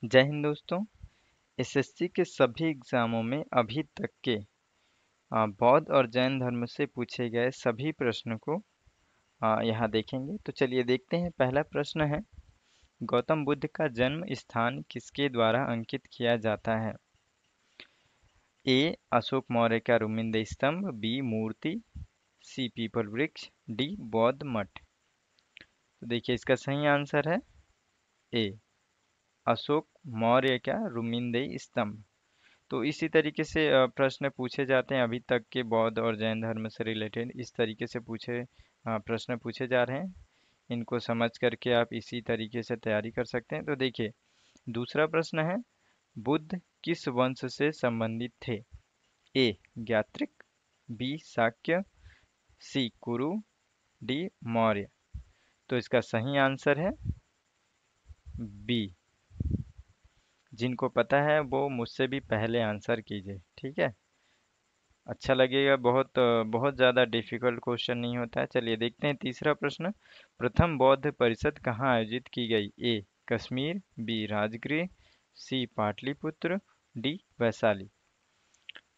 जय हिंद दोस्तों। एसएससी के सभी एग्जामों में अभी तक के बौद्ध और जैन धर्म से पूछे गए सभी प्रश्नों को यहाँ देखेंगे। तो चलिए देखते हैं। पहला प्रश्न है, गौतम बुद्ध का जन्म स्थान किसके द्वारा अंकित किया जाता है? ए अशोक मौर्य का रुमिंद स्तंभ, बी मूर्ति, सी पीपल वृक्ष, डी बौद्ध मठ। तो देखिए इसका सही आंसर है ए अशोक मौर्य का रुमिंद स्तंभ। तो इसी तरीके से प्रश्न पूछे जाते हैं अभी तक के बौद्ध और जैन धर्म से रिलेटेड। इस तरीके से प्रश्न पूछे जा रहे हैं। इनको समझ करके आप इसी तरीके से तैयारी कर सकते हैं। तो देखिए दूसरा प्रश्न है, बुद्ध किस वंश से संबंधित थे? ए ज्ञात्रिक, बी शाक्य, सी कुरु, डी मौर्य। तो इसका सही आंसर है बी। जिनको पता है वो मुझसे भी पहले आंसर कीजिए, ठीक है? अच्छा लगेगा। बहुत ज़्यादा डिफिकल्ट क्वेश्चन नहीं होता है। चलिए देखते हैं तीसरा प्रश्न। प्रथम बौद्ध परिषद कहाँ आयोजित की गई? ए कश्मीर, बी राजगृह, सी पाटलिपुत्र, डी वैशाली।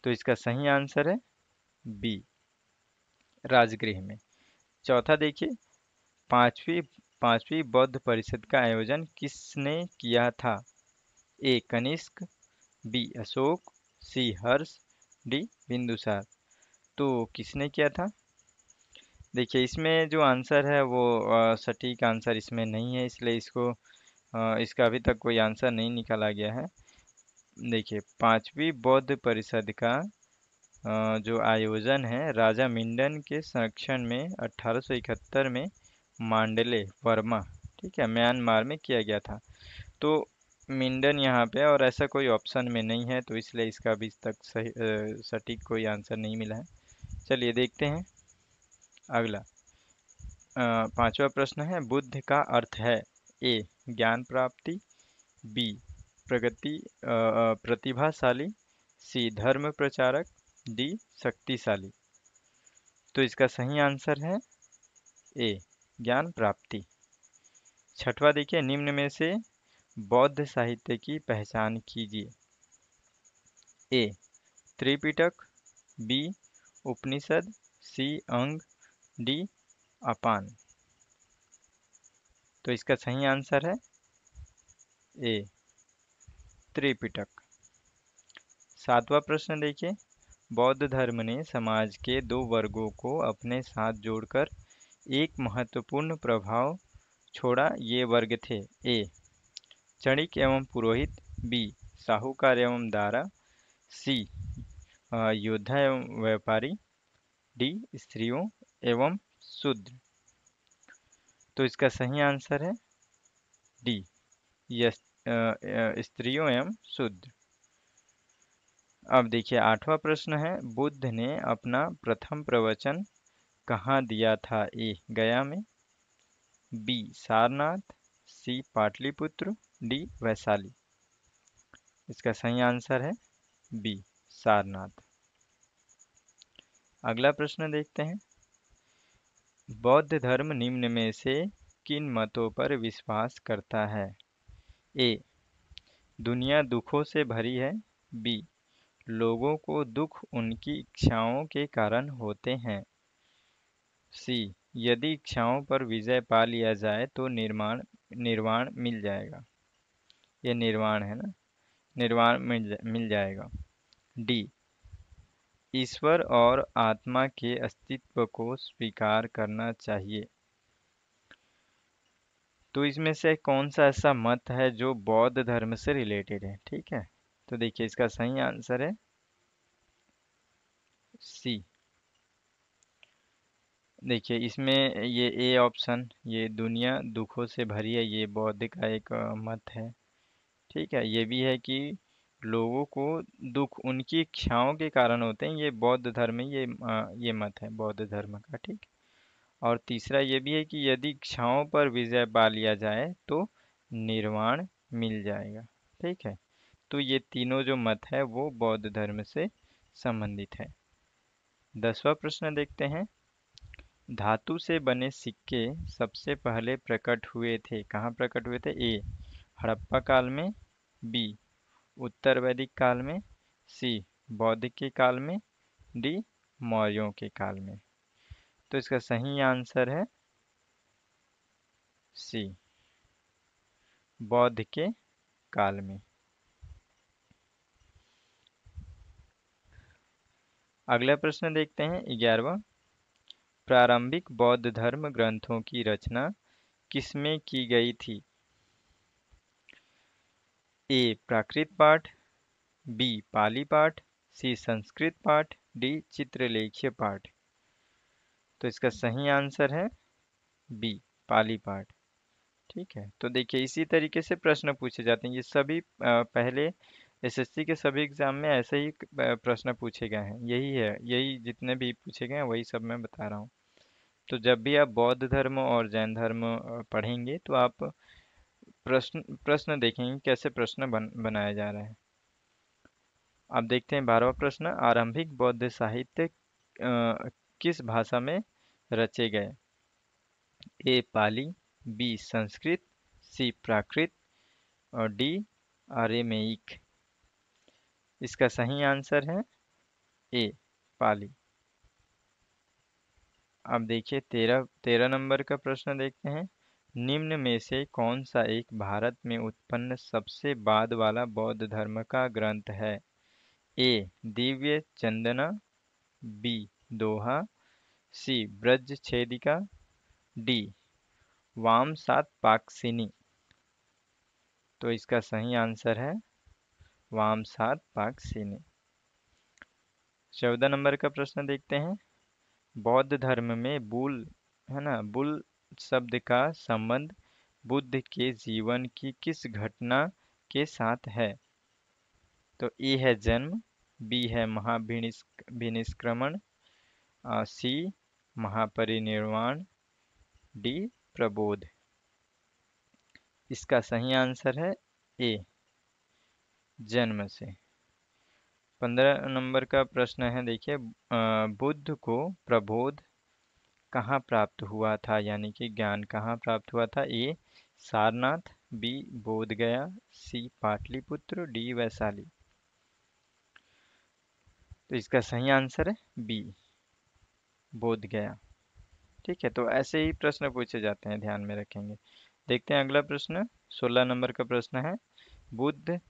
तो इसका सही आंसर है बी राजगृह में। चौथा देखिए, पांचवी पांचवी बौद्ध परिषद का आयोजन किसने किया था? ए कनिष्क, बी अशोक, सी हर्ष, डी बिंदुसार। तो किसने किया था? देखिए इसमें जो आंसर है वो सटीक आंसर इसमें नहीं है, इसलिए इसका अभी तक कोई आंसर नहीं निकाला गया है। देखिए पांचवी बौद्ध परिषद का जो आयोजन है राजा मिंडन के संरक्षण में 1871 में मांडले वर्मा, ठीक है, म्यांमार में किया गया था। तो मिंडन यहाँ पे, और ऐसा कोई ऑप्शन में नहीं है, तो इसलिए इसका अभी तक सही सटीक कोई आंसर नहीं मिला है। चलिए देखते हैं अगला। पांचवा प्रश्न है, बुद्ध का अर्थ है? ए ज्ञान प्राप्ति, बी प्रतिभाशाली, सी धर्म प्रचारक, डी शक्तिशाली। तो इसका सही आंसर है ए ज्ञान प्राप्ति। छठवा देखिए, निम्न में से बौद्ध साहित्य की पहचान कीजिए। ए त्रिपिटक, बी उपनिषद, सी अंग, डी अपान। तो इसका सही आंसर है ए त्रिपिटक। सातवां प्रश्न देखिए, बौद्ध धर्म ने समाज के दो वर्गों को अपने साथ जोड़कर एक महत्वपूर्ण प्रभाव छोड़ा। ये वर्ग थे? ए चणिक एवं पुरोहित, बी साहूकार एवं दारा, सी योद्धा एवं व्यापारी, डी स्त्रियों एवं शूद्र। तो इसका सही आंसर है डी स्त्रियों एवं शूद्र। अब देखिए आठवां प्रश्न है, बुद्ध ने अपना प्रथम प्रवचन कहाँ दिया था? ए गया में, बी सारनाथ, सी पाटलिपुत्र, डी वैशाली। इसका सही आंसर है बी सारनाथ। अगला प्रश्न देखते हैं, बौद्ध धर्म निम्न में से किन मतों पर विश्वास करता है? ए दुनिया दुखों से भरी है, बी लोगों को दुख उनकी इच्छाओं के कारण होते हैं, सी यदि इच्छाओं पर विजय पा लिया जाए तो निर्वाण मिल जाएगा। ये निर्वाण है ना, निर्वाण मिल जाएगा। डी ईश्वर और आत्मा के अस्तित्व को स्वीकार करना चाहिए। तो इसमें से कौन सा ऐसा मत है जो बौद्ध धर्म से रिलेटेड है? ठीक है, तो देखिए इसका सही आंसर है सी। देखिए इसमें ये ए ऑप्शन, ये दुनिया दुखों से भरी है, ये बौद्ध का एक मत है। ठीक है, ये भी है कि लोगों को दुख उनकी इच्छाओं के कारण होते हैं, ये बौद्ध धर्म में ये मत है बौद्ध धर्म का। ठीक। और तीसरा ये भी है कि यदि इच्छाओं पर विजय पा लिया जाए तो निर्वाण मिल जाएगा। ठीक है, तो ये तीनों जो मत है वो बौद्ध धर्म से संबंधित है। 10वां प्रश्न देखते हैं, धातु से बने सिक्के सबसे पहले प्रकट हुए थे? कहाँ प्रकट हुए थे? ए हड़प्पा काल में, बी उत्तर वैदिक काल में, सी बौद्ध के काल में, डी मौर्यों के काल में। तो इसका सही आंसर है सी बौद्ध के काल में। अगला प्रश्न देखते हैं 11वां। प्रारंभिक बौद्ध धर्म ग्रंथों की रचना किसमें की गई थी? ए प्राकृत पाठ, बी पाली पाठ, सी संस्कृत पाठ, डी चित्रलेखीय पाठ। तो इसका सही आंसर है बी पाली पाठ। ठीक है, तो देखिए इसी तरीके से प्रश्न पूछे जाते हैं। ये सभी पहले एसएससी के सभी एग्जाम में ऐसे ही प्रश्न पूछे गए हैं। यही है, यही जितने भी पूछे गए हैं वही सब मैं बता रहा हूँ। तो जब भी आप बौद्ध धर्म और जैन धर्म पढ़ेंगे तो आप प्रश्न प्रश्न देखेंगे कैसे प्रश्न बनाया जा रहा है। अब देखते हैं 12वां प्रश्न। आरंभिक बौद्ध साहित्य किस भाषा में रचे गए? ए पाली, बी संस्कृत, सी प्राकृत और डी अरेमेइक। इसका सही आंसर है ए पाली। अब देखिए 13 नंबर का प्रश्न देखते हैं। निम्न में से कौन सा एक भारत में उत्पन्न सबसे बाद वाला बौद्ध धर्म का ग्रंथ है? ए दिव्य चंदना, बी दोहा, सी ब्रज छेदिका, डी वाम सात पाकसिनी। तो इसका सही आंसर है वाम सात पाकसिनी। 14 नंबर का प्रश्न देखते हैं। बौद्ध धर्म में बुल, है ना, बुल शब्द का संबंध बुद्ध के जीवन की किस घटना के साथ है? तो ए है जन्म, बी है महाभिनिष्क्रमण, सी महापरिनिर्वाण, डी प्रबोध। इसका सही आंसर है ए जन्म से। 15 नंबर का प्रश्न है, देखिए बुद्ध को प्रबोध कहाँ प्राप्त हुआ था, यानी कि ज्ञान कहाँ प्राप्त हुआ था? ए सारनाथ, बी बोध गया, सी पाटलिपुत्र, डी वैशाली। तो इसका सही आंसर है बी बोध गया। ठीक है, तो ऐसे ही प्रश्न पूछे जाते हैं, ध्यान में रखेंगे। देखते हैं अगला प्रश्न। 16 नंबर का प्रश्न है। बुद्ध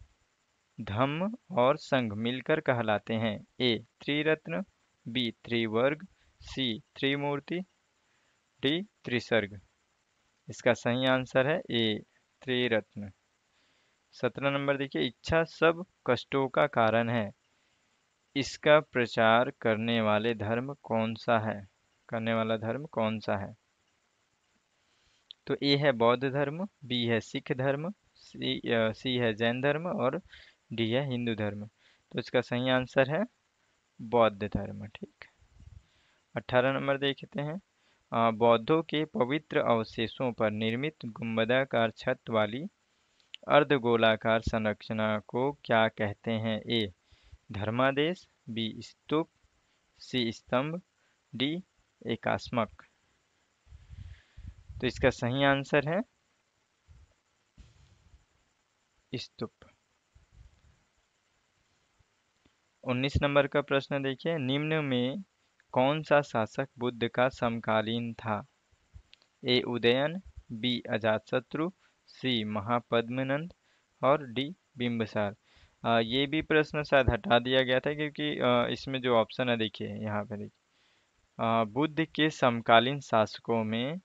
धम्म और संघ मिलकर कहलाते हैं? ए त्रिरत्न, बी त्रिवर्ग, सी त्रिमूर्ति, डी त्रिसर्ग। इसका सही आंसर है ए त्रिरत्न। 17 नंबर देखिए। इच्छा सब कष्टों का कारण है, इसका प्रचार करने वाले धर्म कौन सा है? करने वाला धर्म कौन सा है? तो ए है बौद्ध धर्म, बी है सिख धर्म, सी है जैन धर्म और डी है हिंदू धर्म। तो इसका सही आंसर है बौद्ध धर्म। ठीक। 18 नंबर देखते हैं। बौद्धों के पवित्र अवशेषों पर निर्मित गुंबदाकार छत वाली अर्धगोलाकार संरचना को क्या कहते हैं? ए धर्मादेश, बी स्तूप, सी स्तंभ, डी एकास्मक। तो इसका सही आंसर है स्तूप। 19 नंबर का प्रश्न देखिए। निम्न में कौन सा शासक बुद्ध का समकालीन था? ए उदयन, बी अजातशत्रु, सी महापद्मनंद और डी बिंबिसार। ये भी प्रश्न शायद हटा दिया गया था क्योंकि इसमें जो ऑप्शन है देखिए यहाँ पे देखिए, बुद्ध के समकालीन शासकों में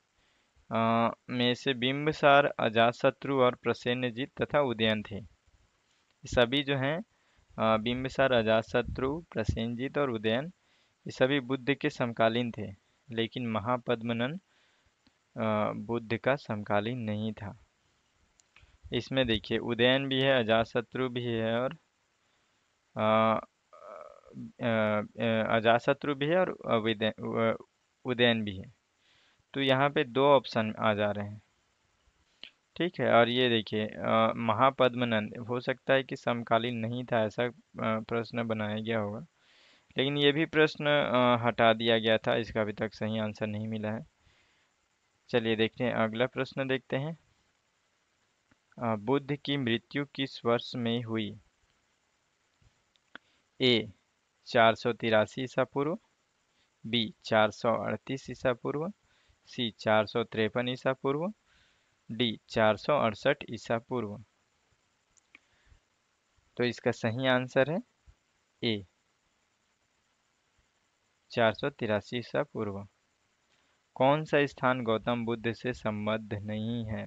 से बिंबिसार, अजातशत्रु और प्रसेनजीत तथा उदयन थे। ये सभी जो हैं बिंबिसार, अजातशत्रु, प्रसेनजीत और उदयन, ये सभी बुद्ध के समकालीन थे, लेकिन महापद्मनंद बुद्ध का समकालीन नहीं था। इसमें देखिए उदयन भी है, अजातशत्रु भी है और अजातशत्रु भी है और उदयन भी है। तो यहाँ पे दो ऑप्शन आ जा रहे हैं। ठीक है, और ये देखिए महापद्मनंद हो सकता है कि समकालीन नहीं था, ऐसा प्रश्न बनाया गया होगा, लेकिन ये भी प्रश्न हटा दिया गया था, इसका अभी तक सही आंसर नहीं मिला है। चलिए देखते हैं अगला प्रश्न देखते हैं। बुद्ध की मृत्यु किस वर्ष में हुई? ए 483 ईसा पूर्व, बी 438 ईसा पूर्व, सी 453 ईसा पूर्व, डी 468 ईसा पूर्व। तो इसका सही आंसर है ए 483 ईसा पूर्व। कौन सा स्थान गौतम बुद्ध से संबद्ध नहीं है?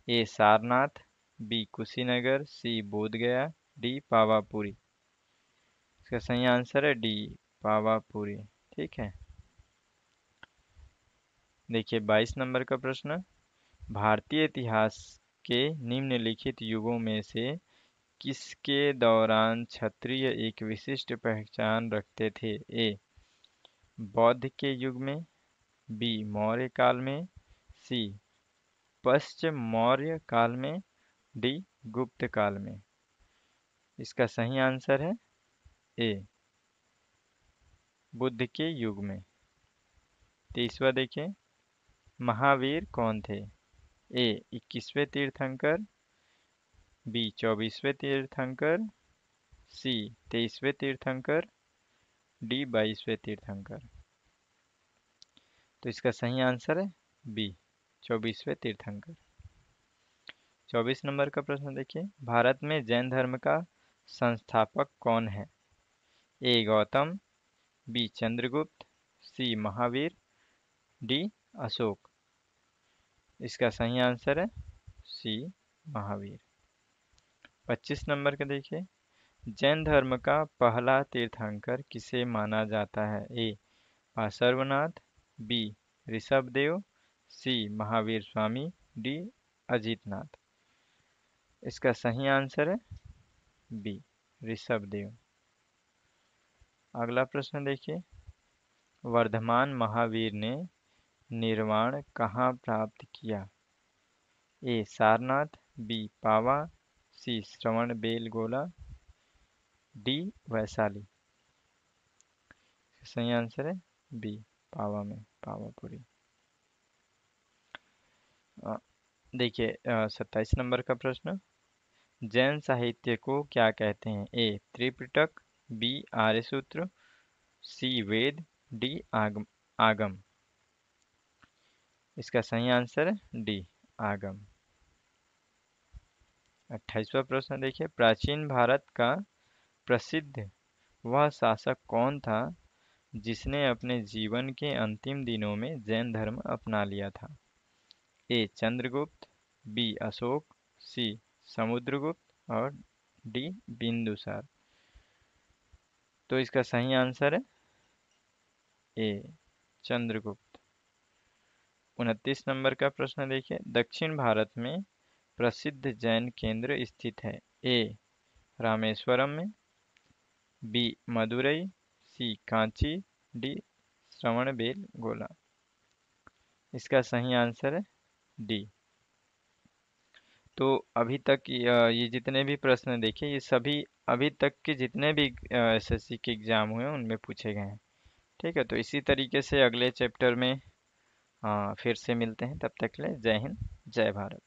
ए सारनाथ, बी कुशीनगर, सी बोध गया, डी पावापुरी। इसका सही आंसर है डी पावापुरी। ठीक है, देखिए 22 नंबर का प्रश्न। भारतीय इतिहास के निम्नलिखित युगों में से किसके दौरान क्षत्रिय एक विशिष्ट पहचान रखते थे? ए बौद्ध के युग में, बी मौर्य काल में, सी पश्चिम मौर्य काल में, डी गुप्त काल में। इसका सही आंसर है ए बुद्ध के युग में। 23वां देखिए, महावीर कौन थे? ए 21वें तीर्थंकर, बी 24वें तीर्थंकर, सी 23वें तीर्थंकर, डी 22वें तीर्थंकर। तो इसका सही आंसर है बी 24वें तीर्थंकर। 24 नंबर का प्रश्न देखिए, भारत में जैन धर्म का संस्थापक कौन है? ए गौतम, बी चंद्रगुप्त, सी महावीर, डी अशोक। इसका सही आंसर है सी महावीर। 25 नंबर का देखिए, जैन धर्म का पहला तीर्थंकर किसे माना जाता है? ए पार्श्वनाथ, बी ऋषभदेव, सी महावीर स्वामी, डी अजितनाथ। इसका सही आंसर है बी ऋषभदेव। अगला प्रश्न देखिए, वर्धमान महावीर ने निर्वाण कहाँ प्राप्त किया? ए सारनाथ, बी पावा, सी श्रवणबेलगोला, डी वैशाली। सही आंसर है बी पावा में, पावापुरी। देखिए 27 नंबर का प्रश्न, जैन साहित्य को क्या कहते हैं? ए त्रिपिटक, बी आर्य सूत्र, सी वेद, डी आगम। इसका सही आंसर है डी आगम। 28वां प्रश्न देखिए, प्राचीन भारत का प्रसिद्ध वह शासक कौन था जिसने अपने जीवन के अंतिम दिनों में जैन धर्म अपना लिया था? ए चंद्रगुप्त, बी अशोक, सी समुद्रगुप्त और डी बिंदुसार। तो इसका सही आंसर है ए चंद्रगुप्त। 29 नंबर का प्रश्न देखिए, दक्षिण भारत में प्रसिद्ध जैन केंद्र स्थित है? ए रामेश्वरम में, बी मदुरई, सी कांची, डी श्रवणबेलगोला। इसका सही आंसर है डी। तो अभी तक ये जितने भी प्रश्न देखे, ये सभी अभी तक के जितने भी एसएससी के एग्जाम हुए हैं उनमें पूछे गए हैं। ठीक है, तो इसी तरीके से अगले चैप्टर में फिर से मिलते हैं। तब तक के लिए जय हिंद, जय भारत।